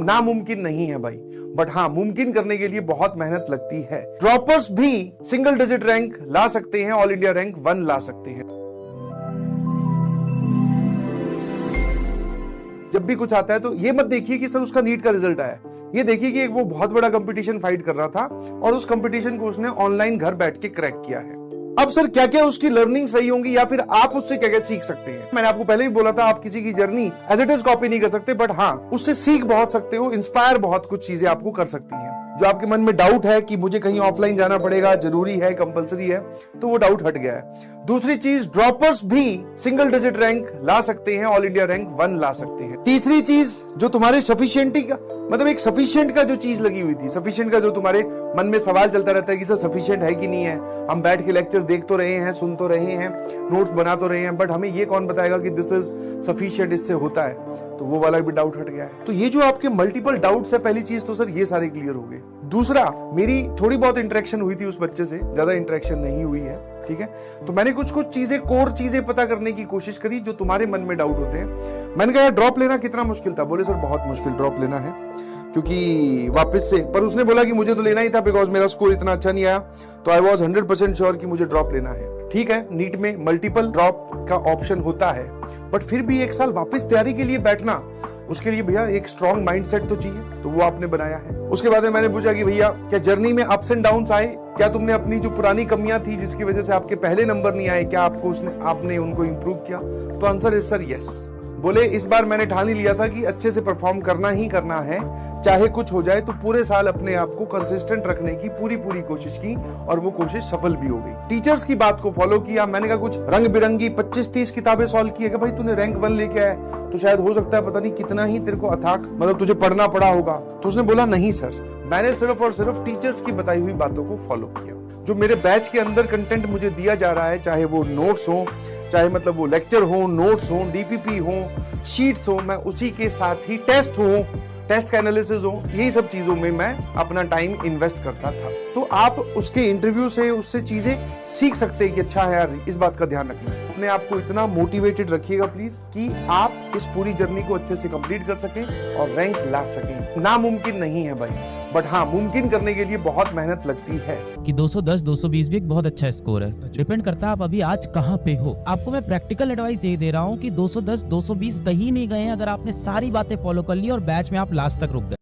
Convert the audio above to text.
नामुमकिन नहीं है भाई, बट हाँ मुमकिन करने के लिए बहुत मेहनत लगती है। ड्रॉपर्स भी सिंगल डिजिट रैंक ला सकते हैं, ऑल इंडिया रैंक 1 ला सकते हैं। जब भी कुछ आता है तो ये मत देखिए कि सर उसका नीट का रिजल्ट आया, ये देखिए कि एक वो बहुत बड़ा कंपटीशन फाइट कर रहा था और उस कंपटीशन को उसने ऑनलाइन घर बैठ के क्रैक किया है। अब सर क्या क्या उसकी लर्निंग सही होंगी या फिर आप उससे क्या क्या सीख सकते हैं। मैंने आपको पहले ही बोला था, आप किसी की journey as it is copy नहीं कर सकते, बट हाँ उससे सीख बहुत सकते हो, इंस्पायर बहुत कुछ चीजें आपको कर सकती हैं। जो आपके मन में डाउट है कि मुझे कहीं ऑफलाइन जाना पड़ेगा, जरूरी है, कंपलसरी है, तो वो डाउट हट गया है। दूसरी चीज, ड्रॉपर्स भी सिंगल डिजिट रैंक ला सकते हैं, ऑल इंडिया रैंक 1 ला सकते हैं। तीसरी चीज, जो तुम्हारे सफिशिएंटी का मतलब एक सफिशिएंट का जो चीज लगी हुई थी, सफिशिएंट का जो तुम्हारे मन में सवाल चलता रहता है कि सर सफिशिएंट है कि नहीं है, हम बैठ के लेक्चर देख तो रहे हैं, सुन तो रहे हैं, नोट्स बना तो रहे हैं, बट हमें ये कौन बताएगा कि दिस इज सफिशिएंट, इससे होता है, तो वो वाला भी डाउट हट गया है। तो ये जो आपके मल्टीपल डाउट्स है, पहली चीज तो सर ये सारे क्लियर हो गए। दूसरा, मेरी थोड़ी बहुत इंटरेक्शन हुई थी उस बच्चे से, ज्यादा इंटरेक्शन नहीं हुई है, ठीक है, तो मैंने कुछ चीजें, कोर चीजें पता करने की कोशिश करी जो तुम्हारे मन में डाउट होते हैं। मैंने कहा ड्रॉप लेना कितना मुश्किल था, बोले सर बहुत मुश्किल ड्रॉप लेना है, क्योंकि वापस से, पर उसने बोला कि मुझे तो लेना ही था बिकॉज मेरा स्कोर इतना अच्छा नहीं आया, तो आई वॉज 100% श्योर कि मुझे ड्रॉप लेना है। ठीक है, नीट में मल्टीपल ड्रॉप का ऑप्शन होता है, बट फिर भी एक साल वापस तैयारी के लिए बैठना, उसके लिए भैया एक स्ट्रॉन्ग माइंडसेट तो चाहिए, तो वो आपने बनाया है। उसके बाद में मैंने पूछा कि भैया क्या जर्नी में अप्स एंड डाउन्स आए, क्या तुमने अपनी जो पुरानी कमियां थी जिसकी वजह से आपके पहले नंबर नहीं आए, क्या आपने उनको इंप्रूव किया, तो आंसर इज सर यस। बोले इस बार मैंने ठान ही लिया था कि अच्छे से परफॉर्म करना ही करना है, चाहे कुछ हो जाए, तो पूरे साल अपने आप को कंसिस्टेंट रखने की पूरी कोशिश की और वो कोशिश सफल भी हो गई। टीचर्स की बात को फॉलो किया, मैंने कहा कुछ रंग बिरंगी 25-30 किताबें सॉल्व की है, भाई तूने रैंक 1 लेके आया तो शायद हो सकता है पता नहीं कितना ही तेरे को अथाक मतलब तुझे पढ़ना पड़ा होगा, तो उसने बोला नहीं सर, मैंने सिर्फ और सिर्फ टीचर्स की बताई हुई बातों को फॉलो किया। जो मेरे बैच के अंदर कंटेंट मुझे दिया जा रहा है, चाहे वो नोट्स हो, चाहे मतलब वो लेक्चर हो, नोट्स हो, डीपीपी हो, शीट्स हो, मैं उसी के साथ ही टेस्ट हो, टेस्ट का एनालिसिस हो, यही सब चीजों में मैं अपना टाइम इन्वेस्ट करता था। तो आप उसके इंटरव्यू से उससे चीजें सीख सकते हैं कि अच्छा है यार, इस बात का ध्यान रखना है। अपने आप को इतना मोटिवेटेड रखिएगा प्लीज कि आप इस पूरी जर्नी को अच्छे से कंप्लीट कर सकें और रैंक ला सकें। नामुमकिन नहीं है भाई, बट हाँ मुमकिन करने के लिए बहुत मेहनत लगती है। कि 210 220 भी एक बहुत अच्छा स्कोर है, डिपेंड करता है आप अभी आज कहाँ पे हो। आपको मैं प्रैक्टिकल एडवाइस ये दे रहा हूँ कि 210 220 कहीं नहीं गए हैं अगर आपने सारी बातें फॉलो कर ली और बैच में आप लास्ट तक रुक गए।